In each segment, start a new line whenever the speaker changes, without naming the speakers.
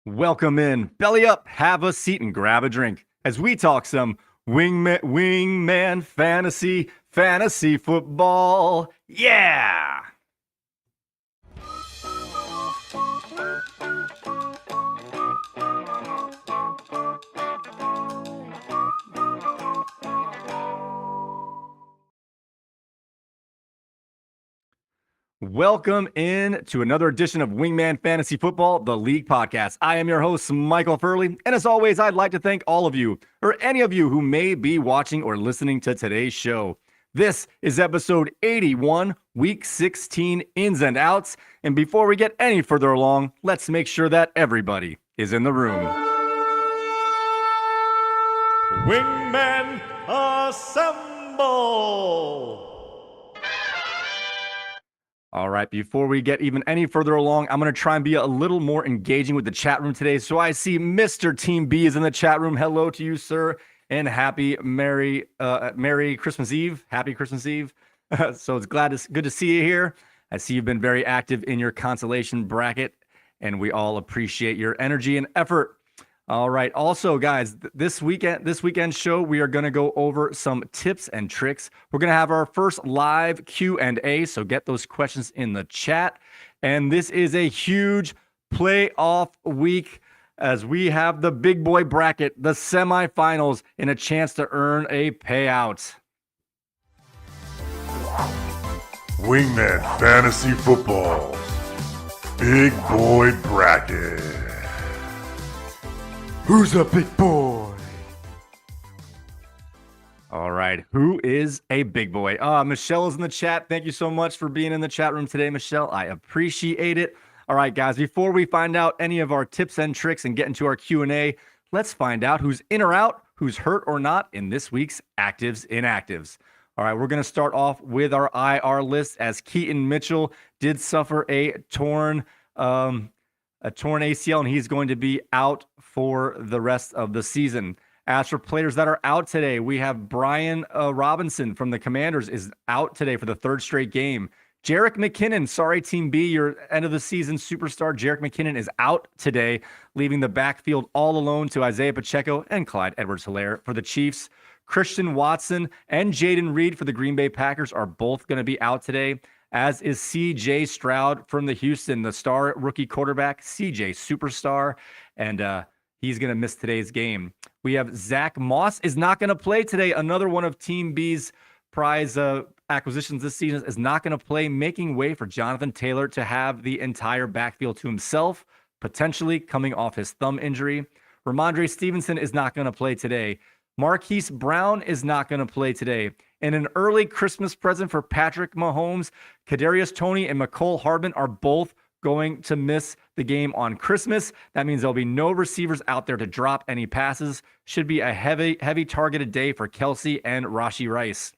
Welcome in. Belly up, have a seat, and grab a drink as we talk some wingman fantasy football. Yeah! Welcome in to another edition of Wingman Fantasy Football, the League Podcast. I am your host, Michael Furley, and as always, I'd like to thank all of you, or any of you who may be watching or listening to today's show. This is episode 81, week 16, ins and outs, and before we get any further along, let's make sure that everybody is in the room. Wingmen assemble! All right, before we get even any further along, I'm going to try and be a little more engaging with the chat room today. So I see Mr. Team B is in the chat room. Hello to you, sir, and Merry Christmas Eve. Happy Christmas Eve. So it's good to see you here. I see you've been very active in your consolation bracket, and we all appreciate your energy and effort. All right. Also, guys, this weekend show, we are going to go over some tips and tricks. We're going to have our first live Q&A, so get those questions in the chat. And this is a huge playoff week as we have the big boy bracket, the semifinals, and a chance to earn a payout.
Wingman Fantasy Football Big Boy Bracket. Who's a big boy?
All right. Who is a big boy? Michelle is in the chat. Thank you so much for being in the chat room today, Michelle. I appreciate it. All right, guys, before we find out any of our tips and tricks and get into our Q&A, let's find out who's in or out, who's hurt or not in this week's Actives Inactives. All right, we're going to start off with our IR list as Keaton Mitchell did suffer a torn ACL, and he's going to be out for the rest of the season. As for players that are out today, we have Brian Robinson from the Commanders is out today for the third straight game. Jerick McKinnon, sorry, Team B, your end-of-the-season superstar, Jerick McKinnon is out today, leaving the backfield all alone to Isaiah Pacheco and Clyde Edwards-Helaire for the Chiefs. Christian Watson and Jaden Reed for the Green Bay Packers are both going to be out today, as is C.J. Stroud from the Houston, the star rookie quarterback, C.J. superstar, and he's going to miss today's game. We have Zach Moss is not going to play today. Another one of Team B's prize acquisitions this season is not going to play, making way for Jonathan Taylor to have the entire backfield to himself, potentially coming off his thumb injury. Ramondre Stevenson is not going to play today. Marquise Brown is not going to play today. And an early Christmas present for Patrick Mahomes, Kadarius Toney and Mecole Hardman are both going to miss the game on Christmas. That means there'll be no receivers out there to drop any passes. Should be a heavy targeted day for Kelsey and Rashee Rice.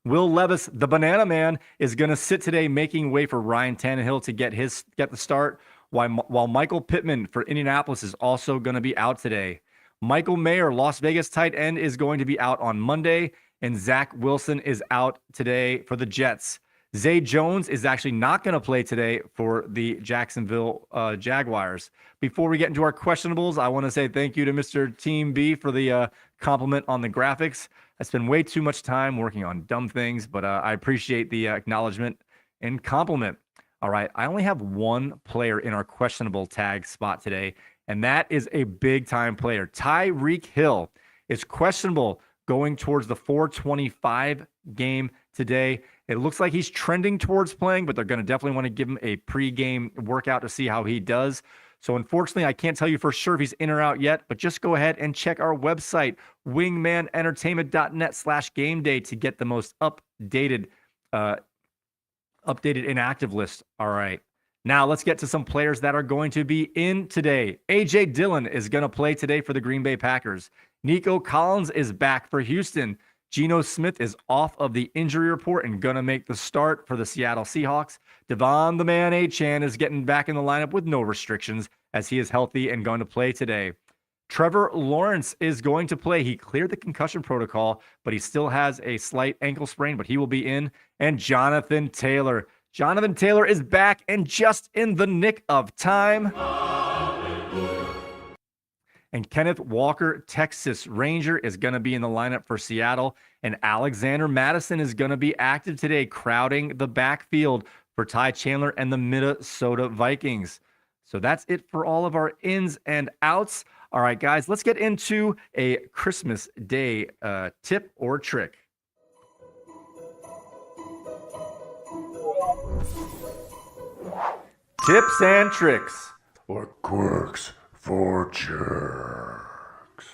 Will Levis, the Banana Man, is going to sit today, making way for Ryan Tannehill to get the start, while Michael Pittman for Indianapolis is also going to be out today. Michael Mayer, Las Vegas tight end, is going to be out on Monday, and Zach Wilson is out today for the Jets. Zay Jones is actually not going to play today for the Jacksonville Jaguars. Before we get into our questionables, I want to say thank you to Mr. Team B for the compliment on the graphics. I spend way too much time working on dumb things, but I appreciate the acknowledgement and compliment. All right, I only have one player in our questionable tag spot today, and that is a big-time player. Tyreek Hill is questionable going towards the 425 game today. It looks like he's trending towards playing, but they're going to definitely want to give him a pregame workout to see how he does. So unfortunately, I can't tell you for sure if he's in or out yet, but just go ahead and check our website, wingmanentertainment.net/game day, to get the most updated inactive list. All right. Now let's get to some players that are going to be in today. A.J. Dillon is going to play today for the Green Bay Packers. Nico Collins is back for Houston. Geno Smith is off of the injury report and going to make the start for the Seattle Seahawks. Devon the Man Achane is getting back in the lineup with no restrictions as he is healthy and going to play today. Trevor Lawrence is going to play. He cleared the concussion protocol, but he still has a slight ankle sprain, but he will be in. And Jonathan Taylor. Jonathan Taylor is back and just in the nick of time. And Kenneth Walker, Texas Ranger, is going to be in the lineup for Seattle. And Alexander Madison is going to be active today, crowding the backfield for Ty Chandler and the Minnesota Vikings. So that's it for all of our ins and outs. All right, guys, let's get into a Christmas Day tip or trick. Tips and tricks.
Or quirks for jerks.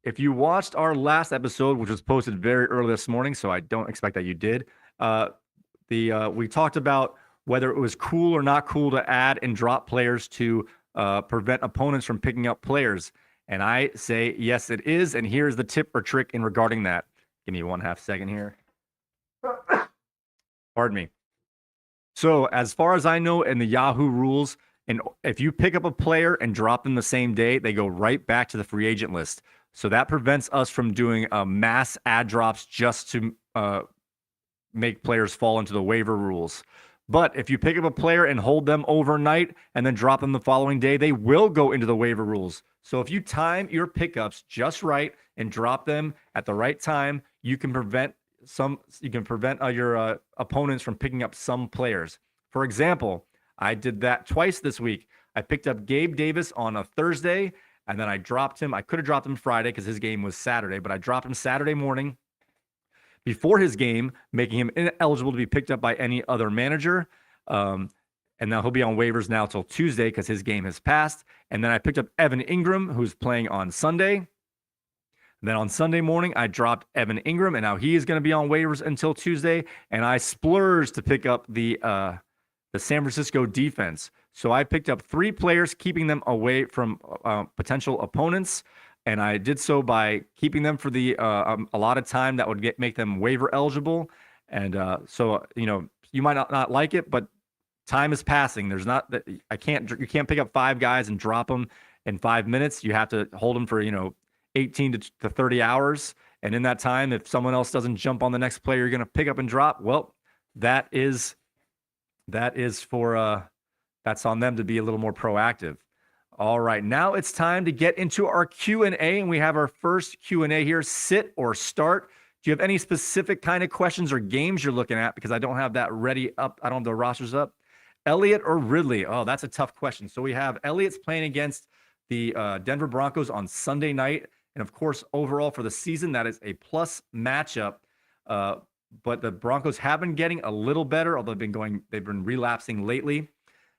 If you watched our last episode, which was posted very early this morning, so I don't expect that you did, we talked about whether it was cool or not cool to add and drop players to prevent opponents from picking up players. And I say, yes, it is. And here's the tip or trick in regarding that. Give me 1/2 second here. Pardon me. So as far as I know, in the Yahoo rules, and if you pick up a player and drop them the same day, they go right back to the free agent list. So that prevents us from doing mass ad drops just to make players fall into the waiver rules. But if you pick up a player and hold them overnight and then drop them the following day, they will go into the waiver rules. So if you time your pickups just right and drop them at the right time, you can prevent your opponents from picking up some players. For example, I did that twice this week. I picked up Gabe Davis on a Thursday, and then I dropped him. I could have dropped him Friday because his game was Saturday, but I dropped him Saturday morning before his game, making him ineligible to be picked up by any other manager. And now he'll be on waivers now till Tuesday because his game has passed. And then I picked up Evan Ingram, who's playing on Sunday. And then on Sunday morning, I dropped Evan Ingram, and now he is going to be on waivers until Tuesday. And I splurged to pick up the San Francisco defense. So I picked up 3 players, keeping them away from potential opponents. And I did so by keeping them for the allotted time that would make them waiver eligible. And so, you might not like it, but time is passing. There's not that you can't pick up 5 guys and drop them in 5 minutes. You have to hold them for, 18 to 30 hours. And in that time, if someone else doesn't jump on the next player you're going to pick up and drop, well, that's on them to be a little more proactive. All right, now it's time to get into our Q&A, and we have our first Q&A here, sit or start. Do you have any specific kind of questions or games you're looking at? Because I don't have that ready up. I don't have the rosters up. Elliott or Ridley? Oh, that's a tough question. So we have Elliott's playing against the Denver Broncos on Sunday night. And of course, overall for the season, that is a plus matchup. But the Broncos have been getting a little better, although they've been relapsing lately.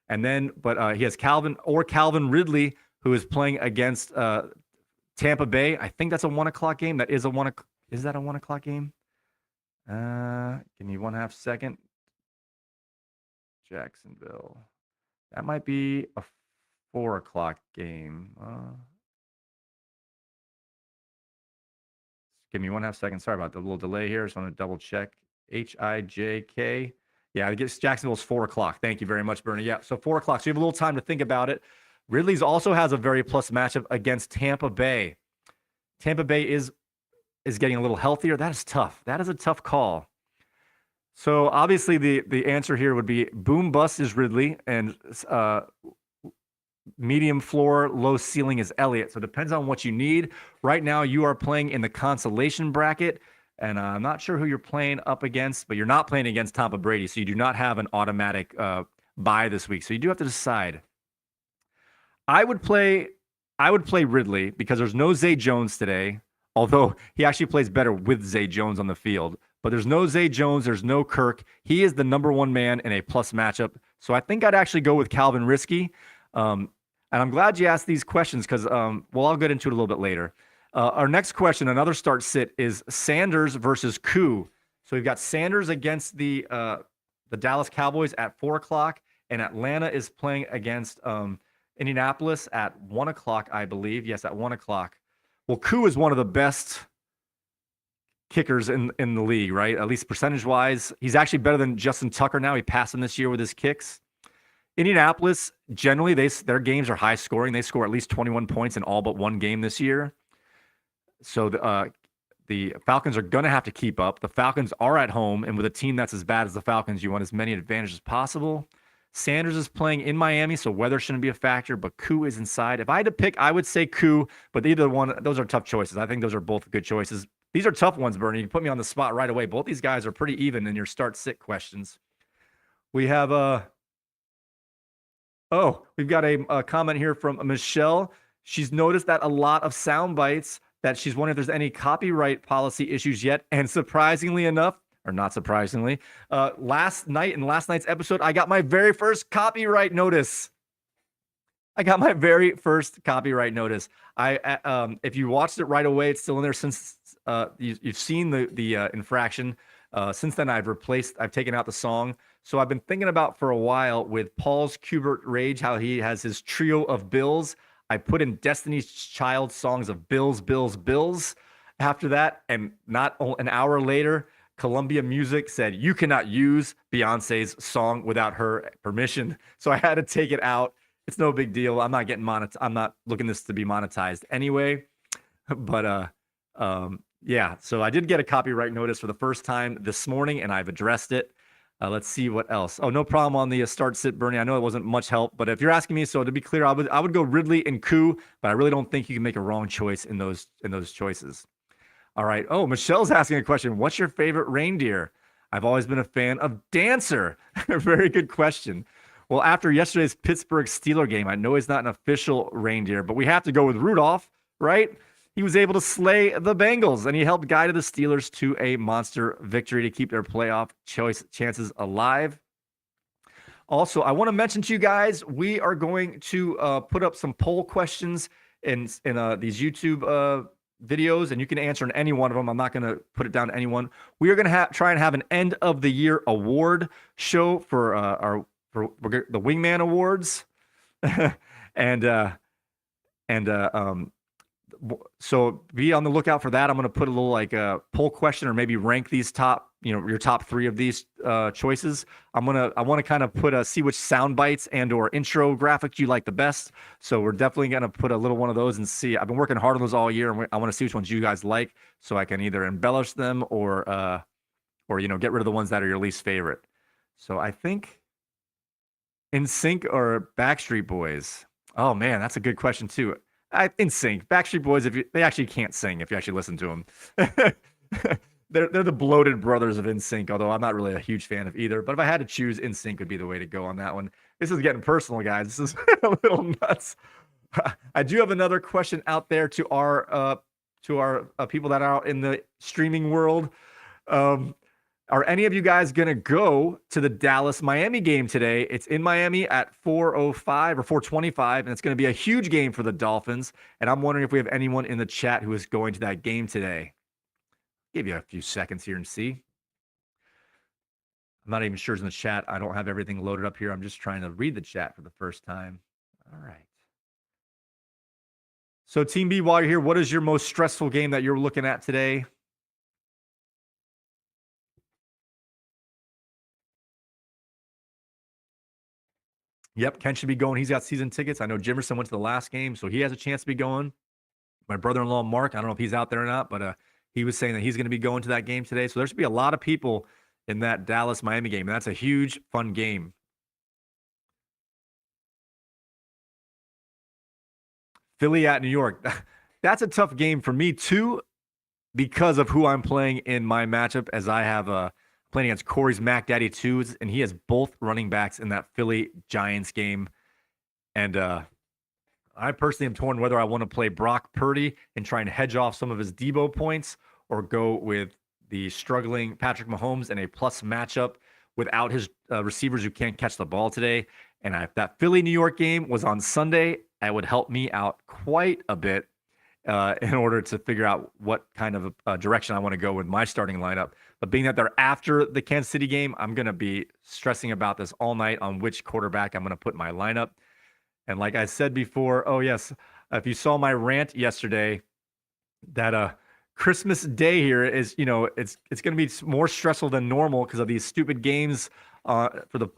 And then, he has Calvin Ridley, who is playing against Tampa Bay. I think that's a 1:00 game. Is that a 1:00 game? Give me 1/2 second. Jacksonville. That might be a 4:00 game. Give me 1/2 second. Sorry about the little delay here. Just want to double check. HIJK. Yeah, I guess Jacksonville's 4:00. Thank you very much, Bernie. Yeah, so 4:00. So you have a little time to think about it. Ridley's also has a very plus matchup against Tampa Bay. Tampa Bay is getting a little healthier. That is tough. That is a tough call. So obviously the answer here would be boom bust is Ridley, and medium floor, low ceiling is Elliott. So it depends on what you need. Right now, you are playing in the consolation bracket. And I'm not sure who you're playing up against, but you're not playing against Tampa Brady, so you do not have an automatic bye this week. So you do have to decide. I would play Ridley because there's no Zay Jones today, although he actually plays better with Zay Jones on the field. But there's no Zay Jones, there's no Kirk. He is the number 1 man in a plus matchup. So I think I'd actually go with Calvin Risky. And I'm glad you asked these questions because, I'll get into it a little bit later. Our next question, another start sit, is Sanders versus Koo. So we've got Sanders against the Dallas Cowboys at 4:00, and Atlanta is playing against Indianapolis at 1:00, I believe. Yes, at 1:00. Well, Koo is one of the best kickers in the league, right? At least percentage-wise. He's actually better than Justin Tucker now. He passed him this year with his kicks. Indianapolis, generally, their games are high scoring. They score at least 21 points in all but one game this year. So the Falcons are going to have to keep up. The Falcons are at home, and with a team that's as bad as the Falcons, you want as many advantages as possible. Sanders is playing in Miami, so weather shouldn't be a factor, but Koo is inside. If I had to pick, I would say Koo, but either one, those are tough choices. I think those are both good choices. These are tough ones, Bernie. You put me on the spot right away. Both these guys are pretty even in your start-sit questions. We have we've got a comment here from Michelle. She's noticed that a lot of sound bites that she's wondering if there's any copyright policy issues yet. And surprisingly enough, or not surprisingly, last night in last night's episode, I got my very first copyright notice. I got my very first copyright notice. If you watched it right away, it's still in there since you've seen the infraction. Since then, I've taken out the song. So I've been thinking about for a while with Paul's Kubert Rage, how he has his trio of bills. I put in Destiny's Child songs of bills, bills, bills after that. And not an hour later, Columbia Music said, you cannot use Beyonce's song without her permission. So I had to take it out. It's no big deal. I'm not getting I'm not looking this to be monetized anyway. But yeah, so I did get a copyright notice for the first time this morning, and I've addressed it. Let's see what else. Oh, no problem on the start sit, Bernie. I know it wasn't much help, but if you're asking me, so to be clear, I would go Ridley and Koo, but I really don't think you can make a wrong choice in those choices. All right. Oh, Michelle's asking a question. What's your favorite reindeer? I've always been a fan of Dancer. Very good question. Well, after yesterday's Pittsburgh Steeler game, I know he's not an official reindeer, but we have to go with Rudolph, right? He was able to slay the Bengals, and he helped guide the Steelers to a monster victory to keep their playoff chances alive. Also, I want to mention to you guys, we are going to put up some poll questions in these YouTube videos, and you can answer in any one of them. I'm not going to put it down to anyone. We are going to try and have an end of the year award show for the Wingman Awards, so be on the lookout for that. I'm going to put a little like a poll question, or maybe rank these your top 3 of these choices. I want to kind of see which sound bites and or intro graphics you like the best. So we're definitely going to put a little one of those and see. I've been working hard on those all year, and I want to see which ones you guys like, so I can either embellish them or get rid of the ones that are your least favorite. So I think NSYNC or Backstreet Boys. Oh man, that's a good question too. NSYNC, Backstreet Boys. They actually can't sing, if you actually listen to them, they're the bloated brothers of NSYNC. Although I'm not really a huge fan of either. But if I had to choose, NSYNC would be the way to go on that one. This is getting personal, guys. This is a little nuts. I do have another question out there to our people that are out in the streaming world. Are any of you guys going to go to the Dallas-Miami game today? It's in Miami at 4:05 or 4:25, and it's going to be a huge game for the Dolphins. And I'm wondering if we have anyone in the chat who is going to that game today. Give you a few seconds here and see. I'm not even sure it's in the chat. I don't have everything loaded up here. I'm just trying to read the chat for the first time. All right. So Team B, while you're here, what is your most stressful game that you're looking at today? Yep, Ken should be going. He's got season tickets. I know Jimerson went to the last game, so he has a chance to be going. My brother-in-law, Mark, I don't know if he's out there or not, but he was saying that he's going to be going to that game today. So there should be a lot of people in that Dallas-Miami game, and that's a huge, fun game. Philly at New York. That's a tough game for me, too, because of who I'm playing in my matchup, as I have playing against Corey's Mac Daddy 2s, and he has both running backs in that Philly Giants game. And I personally am torn whether I want to play Brock Purdy and try and hedge off some of his Debo points, or go with the struggling Patrick Mahomes in a plus matchup without his receivers who can't catch the ball today. And if that Philly-New York game was on Sunday, that would help me out quite a bit in order to figure out what kind of direction I want to go with my starting lineup. But being that they're after the Kansas City game, I'm going to be stressing about this all night on which quarterback I'm going to put in my lineup. And like I said before, oh yes, if you saw my rant yesterday, that Christmas Day here is, it's going to be more stressful than normal because of these stupid games for the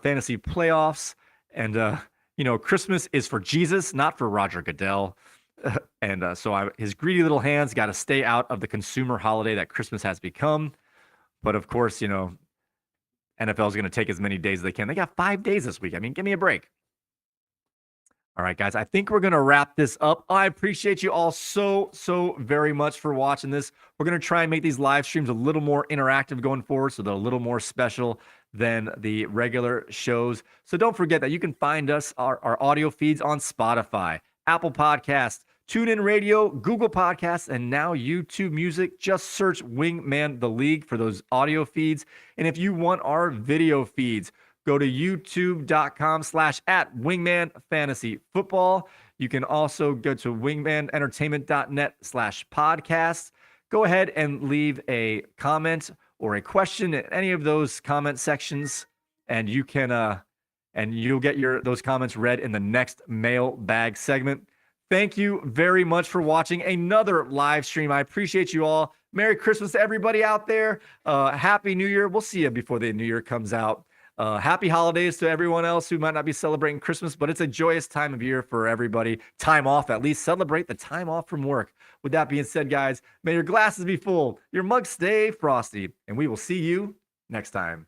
fantasy playoffs. And Christmas is for Jesus, not for Roger Goodell. And so his greedy little hands got to stay out of the consumer holiday that Christmas has become. But of course, NFL is going to take as many days as they can. They got 5 days this week. I mean, give me a break. All right, guys, I think we're going to wrap this up. I appreciate you all so very much for watching this. We're going to try and make these live streams a little more interactive going forward, so they're a little more special than the regular shows. So don't forget that you can find us, our audio feeds on Spotify, Apple Podcasts, TuneIn Radio, Google Podcasts, and now YouTube Music. Just search Wingman the League for those audio feeds. And if you want our video feeds, go to youtube.com/@wingmanfantasyfootball. You can also go to wingmanentertainment.net/podcast. Go ahead and leave a comment or a question in any of those comment sections, and you can and you'll get those comments read in the next mailbag segment. Thank you very much for watching another live stream. I appreciate you all. Merry Christmas to everybody out there. Happy New Year. We'll see you before the New Year comes out. Happy holidays to everyone else who might not be celebrating Christmas, but it's a joyous time of year for everybody. Time off, at least celebrate the time off from work. With that being said, guys, may your glasses be full, your mugs stay frosty, and we will see you next time.